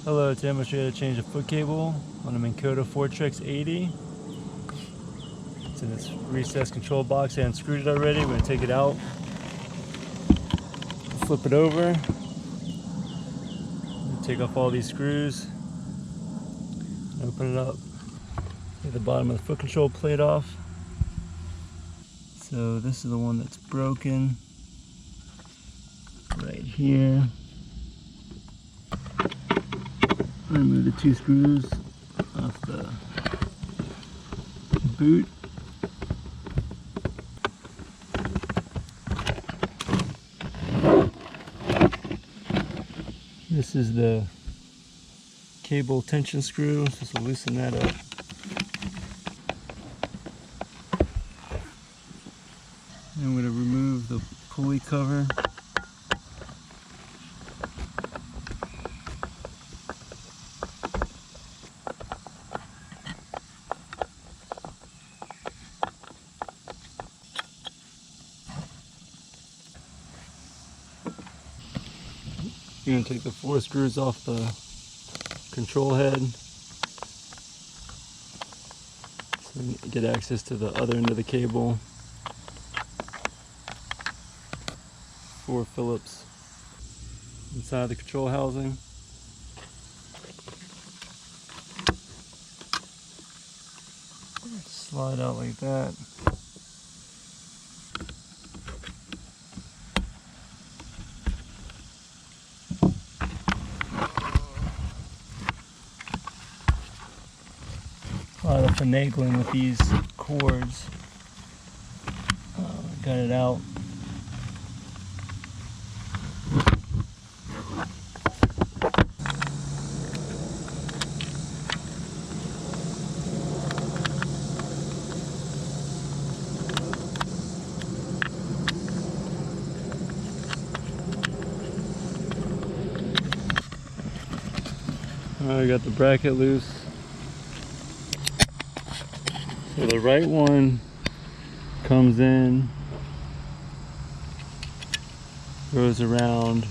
Hello, today I'm going to show you how to change a foot cable on a Minn Kota Fortrex 80. It's in this recessed control box. I unscrewed it already. We're going to take it out, flip it over, take off all these screws, open it up, get the bottom of the foot control plate off. So this is the one that's broken right here. Remove the two screws off the boot. This is the cable tension screw, so this will loosen that up. And I'm going to remove the pulley cover. You're going to take the 4 screws off the control head so you get access to the other end of the cable. 4 Phillips inside the control housing. Slide out like that. A lot of finagling with these cords. Got it out. I got the bracket loose. So the right one comes in, goes around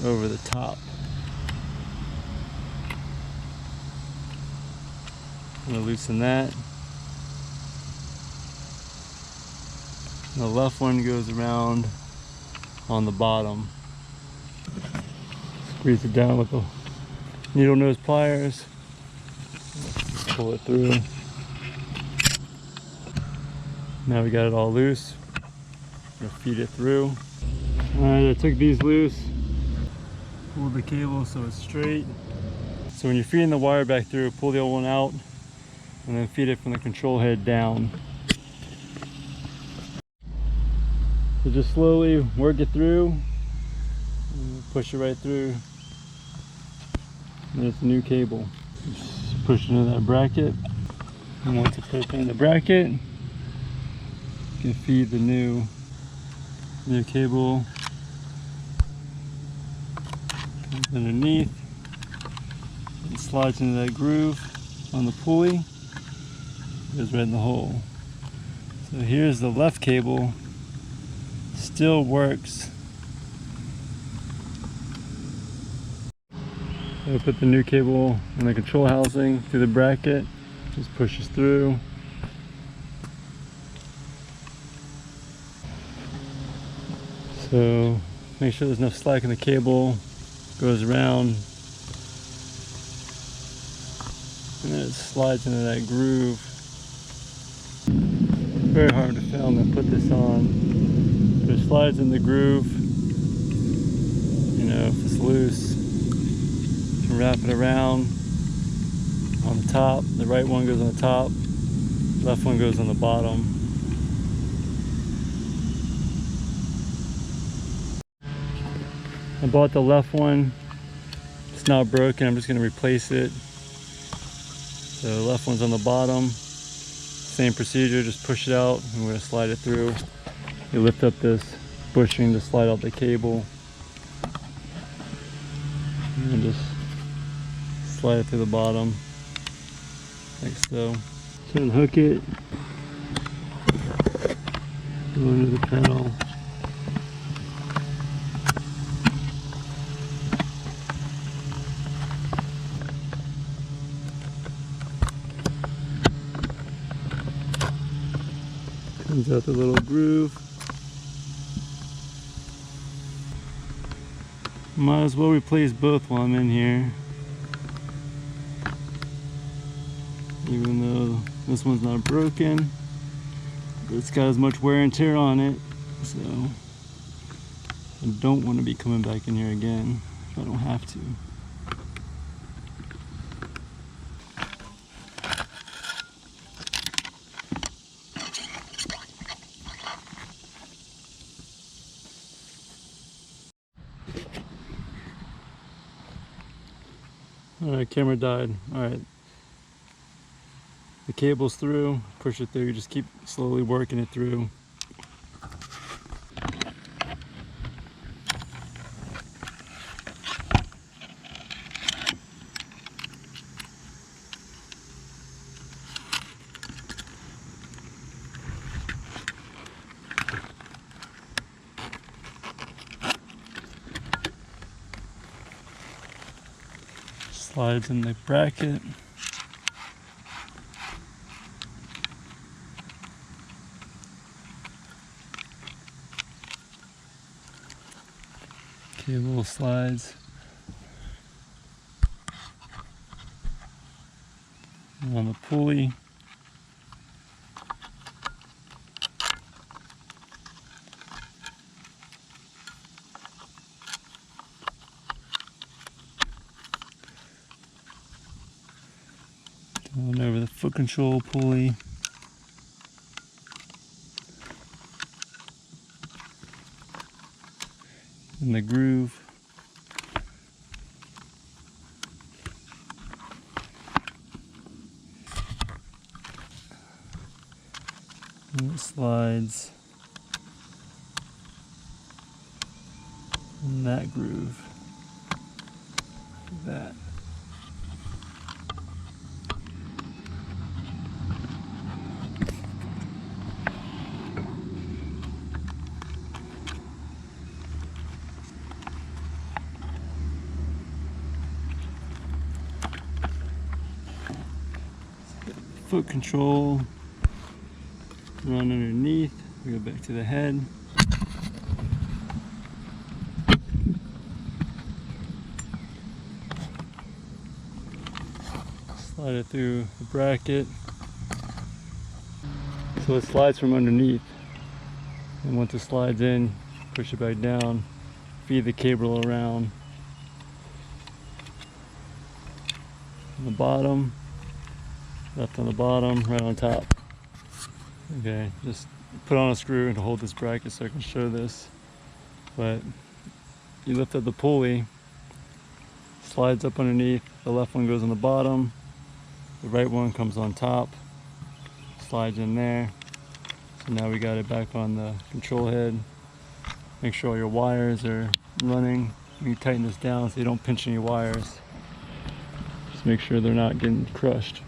over the top. I'm going to loosen that. And the left one goes around on the bottom. Squeeze it down with the needle nose pliers. Just pull it through. Now we got it all loose. I'm gonna feed it through. Alright, I took these loose, pulled the cable so it's straight. So when you're feeding the wire back through, pull the old one out and then feed it from the control head down. So just slowly work it through, push it right through, and it's a new cable. Just push it into that bracket, and once it's pushed in the bracket, you can feed the new cable underneath. It slides into that groove on the pulley. Goes right in the hole. So here's the left cable. Still works. I put the new cable in the control housing through the bracket. Just pushes through. So make sure there's enough slack in the cable. Goes around, and then it slides into that groove. Very hard to film and put this on. But it slides in the groove. You know, if it's loose, you can wrap it around on the top. The right one goes on the top, left one goes on the bottom. I bought the left one. It's not broken. I'm just going to replace it. So the left one's on the bottom. Same procedure, just push it out and we're going to slide it through. You lift up this bushing to slide out the cable. And then just slide it through the bottom, like so. So unhook it. Go into the panel. Comes out the little groove. Might as well replace both while I'm in here. Even though this one's not broken, but it's got as much wear and tear on it, so I don't want to be coming back in here again if I don't have to. Alright, camera died. Alright. The cable's through, push it through, you just keep slowly working it through. Slides in the bracket. Cable slides on the pulley. Going over the foot control pulley. In the groove. And it slides in that groove. Like that. Foot control, run underneath, we go back to the head. Slide it through the bracket. So it slides from underneath. And once it slides in, push it back down, feed the cable around. On the bottom. Left on the bottom, right on top. Okay, just put on a screw to hold this bracket so I can show this. But you lift up the pulley, slides up underneath, the left one goes on the bottom, the right one comes on top, slides in there. So now we got it back on the control head. Make sure all your wires are running. You tighten this down so you don't pinch any wires. Just make sure they're not getting crushed.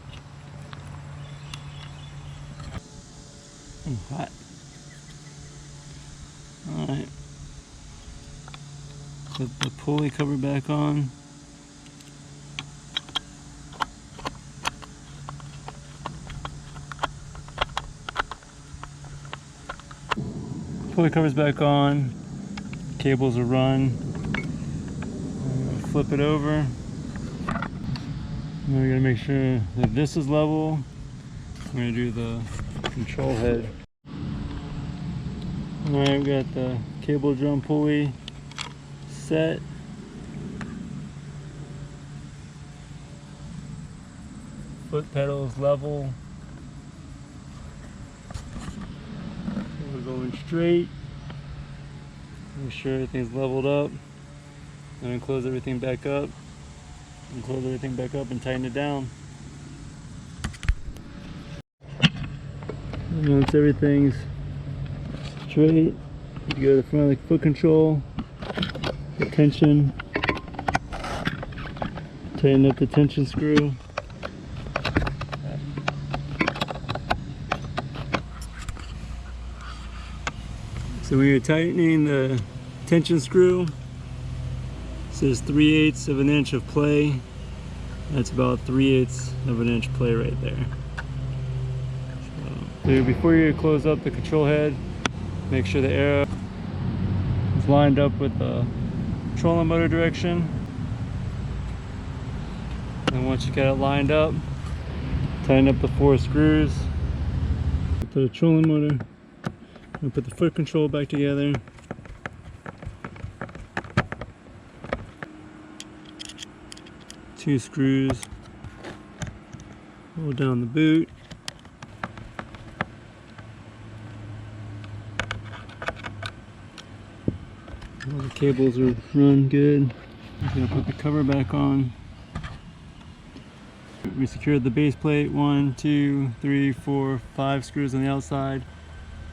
Hot. Alright. Put the pulley cover back on. Pulley cover's back on. Cables are run. Flip it over. Now we gotta make sure that this is level. I'm gonna do the control head. Alright, we got the cable drum pulley set. Foot pedals level. We're going straight. Make sure everything's leveled up. Then close everything back up. And close everything back up and tighten it down. And once everything's straight, you go to the front of the foot control, the tension, tighten up the tension screw. So when you're tightening the tension screw, it says 3/8 of an inch of play. That's about 3/8 of an inch play right there. So So before you close up the control head, make sure the arrow is lined up with the trolling motor direction. And once you get it lined up, tighten up the 4 screws. Put a trolling motor, and put the foot control back together. Two screws, hold down the boot. All the cables are run good. I'm gonna put the cover back on. We secured the base plate, 1, 2, 3, 4, 5 screws on the outside,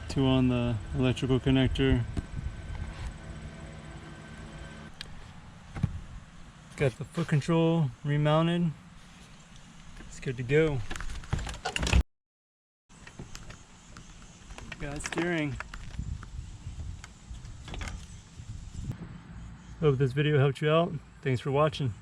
2 on the electrical connector. Got the foot control remounted. It's good to go. Got steering. Hope this video helped you out. Thanks for watching.